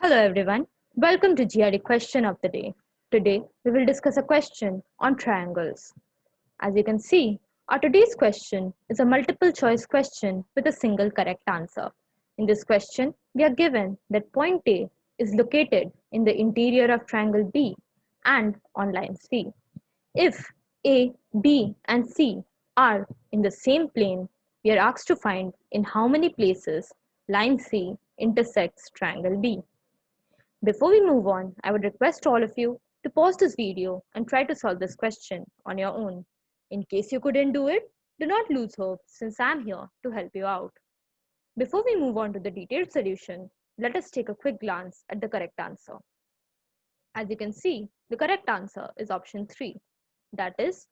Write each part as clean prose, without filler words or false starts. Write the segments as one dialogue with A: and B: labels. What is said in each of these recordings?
A: Hello everyone, welcome to GRE question of the day. Today we will discuss a question on triangles. As you can see, our today's question is a multiple choice question with a single correct answer. In this question, we are given that point A is located in the interior of triangle B and on line C. If A, B and C are in the same plane, we are asked to find in how many places line C intersects triangle B. Before we move on, I would request all of you to pause this video and try to solve this question on your own. In case you couldn't do it, do not lose hope since I'm here to help you out. Before we move on to the detailed solution, let us take a quick glance at the correct answer. As you can see, the correct answer is option 3. That is,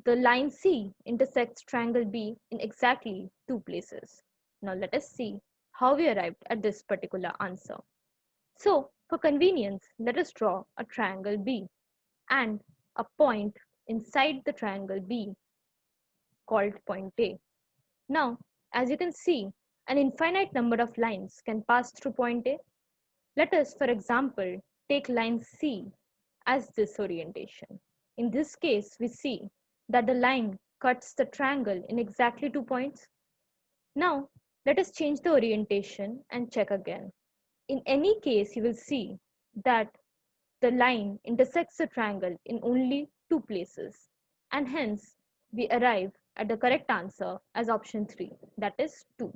A: the line C intersects triangle B in exactly two places. Now let us see how we arrived at this particular answer. So, for convenience, let us draw a triangle B and a point inside the triangle B called point A. Now, as you can see, an infinite number of lines can pass through point A. Let us, for example, take line C as this orientation. In this case, we see that the line cuts the triangle in exactly 2 points. Now, let us change the orientation and check again. In any case, you will see that the line intersects the triangle in only two places, and hence we arrive at the correct answer as option 3, that is 2.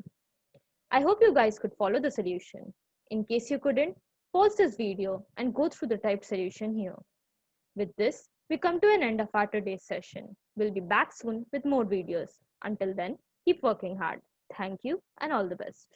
A: I hope you guys could follow the solution. In case you couldn't, pause this video and go through the typed solution here. With this, we come to an end of our today's session. We'll be back soon with more videos. Until then, keep working hard. Thank you and all the best.